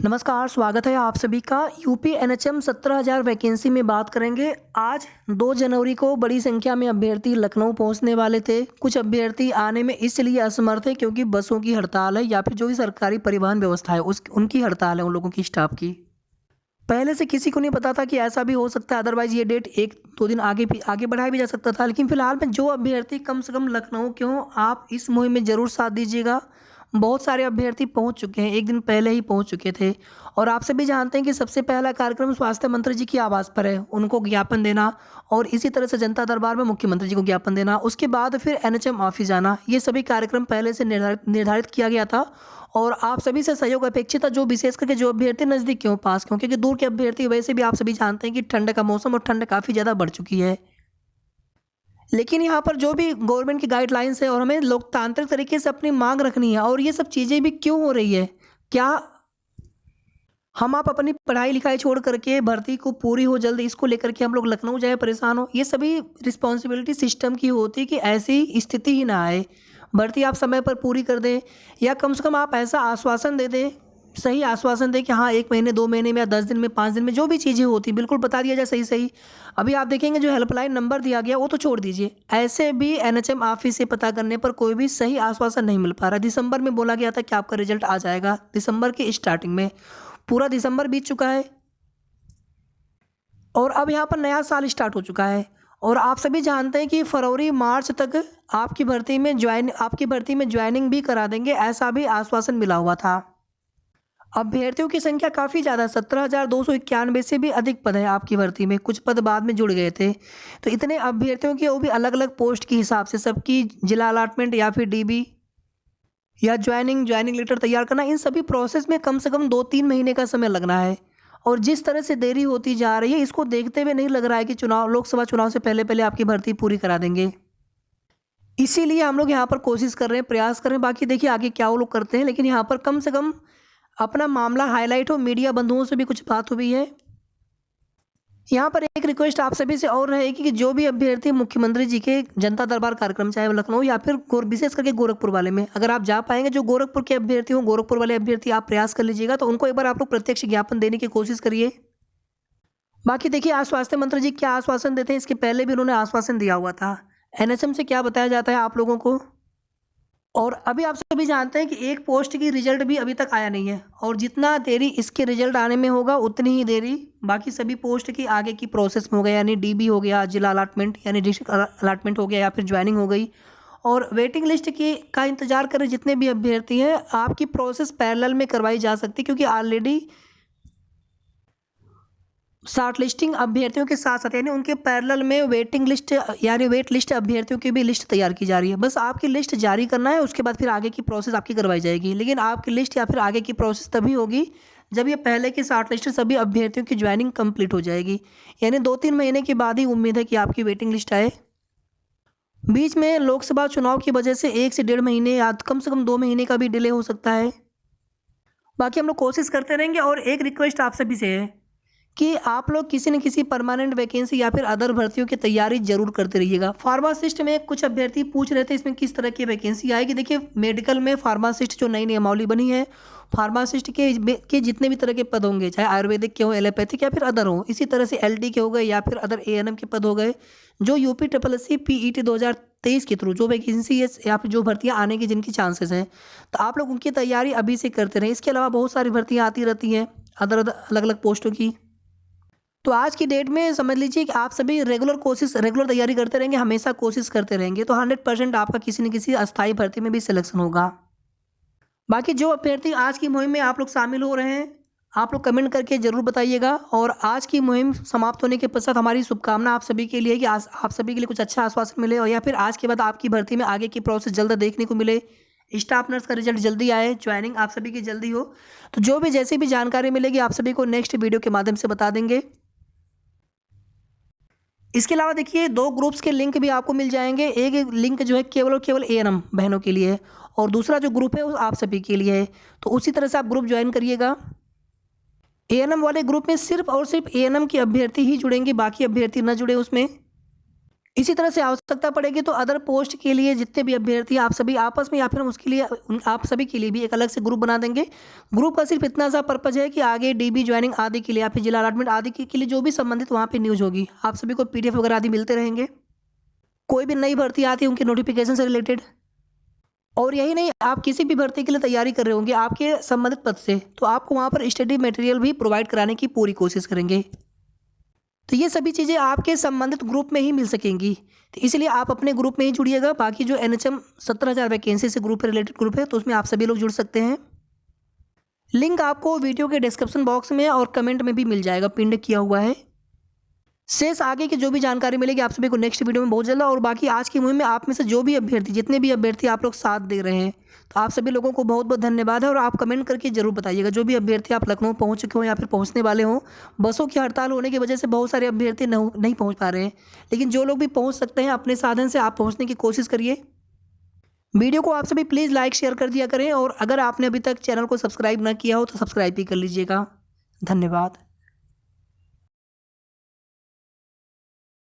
नमस्कार, स्वागत है आप सभी का। यूपी एनएचएम 17,000 वैकेंसी में बात करेंगे। आज 2 जनवरी को बड़ी संख्या में अभ्यर्थी लखनऊ पहुंचने वाले थे। कुछ अभ्यर्थी आने में इसलिए असमर्थ हैं क्योंकि बसों की हड़ताल है या फिर जो भी सरकारी परिवहन व्यवस्था है उनकी हड़ताल है, उन लोगों की स्टाफ की। पहले से किसी को नहीं पता था कि ऐसा भी हो सकता है, अदरवाइज़ ये डेट 1-2 दिन आगे बढ़ाया भी जा सकता था। लेकिन फिलहाल में जो अभ्यर्थी कम से कम लखनऊ के हों, आप इस मुहिम में ज़रूर साथ दीजिएगा। बहुत सारे अभ्यर्थी पहुंच चुके हैं, 1 दिन पहले ही पहुंच चुके थे। और आप सभी जानते हैं कि सबसे पहला कार्यक्रम स्वास्थ्य मंत्री जी की आवाज़ पर है, उनको ज्ञापन देना और इसी तरह से जनता दरबार में मुख्यमंत्री जी को ज्ञापन देना। उसके बाद फिर एनएचएम ऑफिस जाना, ये सभी कार्यक्रम पहले से निर्धारित किया गया था। और आप सभी से सहयोग अपेक्षित था, जो विशेष करके जो अभ्यर्थी नज़दीक के हों, पास के हों, क्योंकि दूर के अभ्यर्थी वैसे भी आप सभी जानते हैं कि ठंड का मौसम और ठंड काफ़ी ज़्यादा बढ़ चुकी है। लेकिन यहाँ पर जो भी गवर्नमेंट की गाइडलाइंस है और हमें लोकतांत्रिक तरीके से अपनी मांग रखनी है, और ये सब चीज़ें भी क्यों हो रही है? क्या हम आप अपनी पढ़ाई लिखाई छोड़ करके भर्ती को पूरी हो जल्द, इसको लेकर के हम लोग लखनऊ जाए परेशान हो? ये सभी रिस्पॉन्सिबिलिटी सिस्टम की होती है कि ऐसी स्थिति ही ना आए। भर्ती आप समय पर पूरी कर दें, या कम से कम आप ऐसा आश्वासन दे दें, सही आश्वासन दें कि हाँ 1 महीने 2 महीने में या 10 दिन में 5 दिन में जो भी चीज़ें होती बिल्कुल बता दिया जाए सही-सही। अभी आप देखेंगे जो हेल्पलाइन नंबर दिया गया वो तो छोड़ दीजिए। ऐसे भी एनएचएम ऑफिस से पता करने पर कोई भी सही आश्वासन नहीं मिल पा रहा। दिसंबर में बोला गया था कि आपका रिजल्ट आ जाएगा, दिसंबर की स्टार्टिंग में। पूरा दिसंबर बीत चुका है और अब यहाँ पर नया साल स्टार्ट हो चुका है। और आप सभी जानते हैं कि फरवरी मार्च तक आपकी भर्ती में ज्वाइनिंग भी करा देंगे, ऐसा भी आश्वासन मिला हुआ था। अभ्यर्थियों की संख्या काफ़ी ज़्यादा, 17,291 से भी अधिक पद है आपकी भर्ती में, कुछ पद बाद में जुड़ गए थे। तो इतने अभ्यर्थियों की, वो भी अलग-अलग पोस्ट के हिसाब से, सबकी जिला अलॉटमेंट या फिर डीबी या ज्वाइनिंग लेटर तैयार करना, इन सभी प्रोसेस में कम से कम 2-3 महीने का समय लगना है। और जिस तरह से देरी होती जा रही है, इसको देखते हुए नहीं लग रहा है कि लोकसभा चुनाव से पहले-पहले आपकी भर्ती पूरी करा देंगे। इसीलिए हम लोग यहाँ पर कोशिश कर रहे हैं, प्रयास कर रहे हैं। बाकी देखिए आगे क्या वो लोग करते हैं, लेकिन यहाँ पर कम से कम अपना मामला हाईलाइट हो। मीडिया बंधुओं से भी कुछ बात हुई है। यहाँ पर एक रिक्वेस्ट आप सभी से और रहेगी कि जो भी अभ्यर्थी मुख्यमंत्री जी के जनता दरबार कार्यक्रम, चाहे वो लखनऊ या फिर विशेष करके गोरखपुर वाले में, अगर आप जा पाएंगे, जो गोरखपुर के अभ्यर्थी हों, गोरखपुर वाले अभ्यर्थी, आप प्रयास कर लीजिएगा, तो उनको एक बार आप लोग प्रत्यक्ष ज्ञापन देने की कोशिश करिए। बाकी देखिए आज स्वास्थ्य मंत्री जी क्या आश्वासन देते हैं, इसके पहले भी उन्होंने आश्वासन दिया हुआ था। एनएचएम से क्या बताया जाता है आप लोगों को? और अभी आप सभी जानते हैं कि एक पोस्ट की रिजल्ट भी अभी तक आया नहीं है, और जितना देरी इसके रिजल्ट आने में होगा उतनी ही देरी बाकी सभी पोस्ट की आगे की प्रोसेस में हो गया, यानी डीबी हो गया, जिला अलॉटमेंट यानी डिस्ट्रिक्ट अलॉटमेंट हो गया, या फिर ज्वाइनिंग हो गई। और वेटिंग लिस्ट की का इंतजार करें जितने भी अभ्यर्थी हैं, आपकी प्रोसेस पैरेलल में करवाई जा सकती है, क्योंकि ऑलरेडी शॉर्ट लिस्टिंग अभ्यर्थियों के साथ साथ यानी उनके पैरेलल में वेटिंग लिस्ट यानी वेट लिस्ट अभ्यर्थियों की भी लिस्ट तैयार की जा रही है। बस आपकी लिस्ट जारी करना है, उसके बाद फिर आगे की प्रोसेस आपकी करवाई जाएगी। लेकिन आपकी लिस्ट या फिर आगे की प्रोसेस तभी होगी जब ये पहले की शॉर्ट लिस्ट सभी अभ्यर्थियों की ज्वाइनिंग कंप्लीट हो जाएगी। यानी 2-3 महीने के बाद ही उम्मीद है कि आपकी वेटिंग लिस्ट आए। बीच में लोकसभा चुनाव की वजह से 1 से 1.5 महीने या कम से कम 2 महीने का भी डिले हो सकता है। बाकी हम लोग कोशिश करते रहेंगे। और एक रिक्वेस्ट आप सभी से है कि आप लोग किसी न किसी परमानेंट वैकेंसी या फिर अदर भर्तियों की तैयारी जरूर करते रहिएगा। फार्मासिस्ट में कुछ अभ्यर्थी पूछ रहे थे इसमें किस तरह की वैकेंसी आएगी। देखिए मेडिकल में फार्मासिस्ट जो नई नियमावली बनी है, फार्मासिस्ट के जितने भी तरह के पद होंगे, चाहे आयुर्वेदिक के हों, एलोपैथिक या फिर अदर हों, इसी तरह से एलडी के हो गए या फिर अदर एएनएम के पद हो गए, जो यूपी SSC पीईटी 2023 के थ्रू जो वैकेंसी है या फिर जो भर्तियाँ आने की जिनकी चांसेस हैं, तो आप लोग उनकी तैयारी अभी से करते रहें। इसके अलावा बहुत सारी भर्तियाँ आती रहती हैं अदर अलग अलग पोस्टों की। तो आज की डेट में समझ लीजिए कि आप सभी रेगुलर तैयारी करते रहेंगे, हमेशा कोशिश करते रहेंगे, तो 100% आपका किसी न किसी अस्थायी भर्ती में भी सिलेक्शन होगा। बाकी जो अभ्यर्थी आज की मुहिम में आप लोग शामिल हो रहे हैं, आप लोग कमेंट करके ज़रूर बताइएगा। और आज की मुहिम समाप्त होने के पश्चात हमारी शुभकामना आप सभी के लिए कि आज आप सभी के लिए कुछ अच्छा आश्वासन मिले, और या फिर आज के बाद आपकी भर्ती में आगे की प्रोसेस जल्द देखने को मिले, स्टाफ नर्स का रिजल्ट जल्दी आए, ज्वाइनिंग आप सभी की जल्दी हो। तो जो भी जैसी भी जानकारी मिलेगी आप सभी को नेक्स्ट वीडियो के माध्यम से बता देंगे। इसके अलावा देखिए 2 ग्रुप्स के लिंक भी आपको मिल जाएंगे। एक लिंक जो है केवल और केवल एएनएम बहनों के लिए है, और दूसरा जो ग्रुप है वो आप सभी के लिए है। तो उसी तरह से आप ग्रुप ज्वाइन करिएगा। एएनएम वाले ग्रुप में सिर्फ और सिर्फ एएनएम के अभ्यर्थी ही जुड़ेंगे, बाकी अभ्यर्थी न जुड़े उसमें, इसी तरह से आवश्यकता पड़ेगी तो अदर पोस्ट के लिए जितने भी अभ्यर्थी आप सभी आपस में या फिर हम उसके लिए आप सभी के लिए भी एक अलग से ग्रुप बना देंगे। ग्रुप का सिर्फ इतना सा पर्पज है कि आगे डीबी ज्वाइनिंग आदि के लिए या फिर जिला अलॉटमेंट आदि के लिए जो भी संबंधित वहाँ पे न्यूज़ होगी आप सभी को पीडीएफ वगैरह आदि मिलते रहेंगे। कोई भी नई भर्ती आती है उनके नोटिफिकेशन से रिलेटेड, और यही नहीं, आप किसी भी भर्ती के लिए तैयारी कर रहे होंगे आपके संबंधित पद से, तो आपको वहाँ पर स्टडी मटेरियल भी प्रोवाइड कराने की पूरी कोशिश करेंगे। तो ये सभी चीज़ें आपके संबंधित ग्रुप में ही मिल सकेंगी, तो इसलिए आप अपने ग्रुप में ही जुड़िएगा। बाकी जो एनएचएम 17,000 वैकेंसी से ग्रुप है, रिलेटेड ग्रुप है, तो उसमें आप सभी लोग जुड़ सकते हैं। लिंक आपको वीडियो के डिस्क्रिप्शन बॉक्स में और कमेंट में भी मिल जाएगा, पिन किया हुआ है। शेष आगे की जो भी जानकारी मिलेगी आप सभी को नेक्स्ट वीडियो में बहुत जल्द। और बाकी आज की मुहिम में आप में से जो भी अभ्यर्थी जितने भी अभ्यर्थी आप लोग साथ दे रहे हैं, तो आप सभी लोगों को बहुत बहुत धन्यवाद है। और आप कमेंट करके जरूर बताइएगा जो भी अभ्यर्थी आप लखनऊ पहुंच चुके हो या फिर पहुंचने वाले हों। बसों की हड़ताल होने की वजह से बहुत सारे अभ्यर्थी नहीं पहुँच पा रहे हैं, लेकिन जो लोग भी पहुँच सकते हैं अपने साधन से आप पहुँचने की कोशिश करिए। वीडियो को आप सभी प्लीज़ लाइक शेयर कर दिया करें, और अगर आपने अभी तक चैनल को सब्सक्राइब ना किया हो तो सब्सक्राइब भी कर लीजिएगा। धन्यवाद।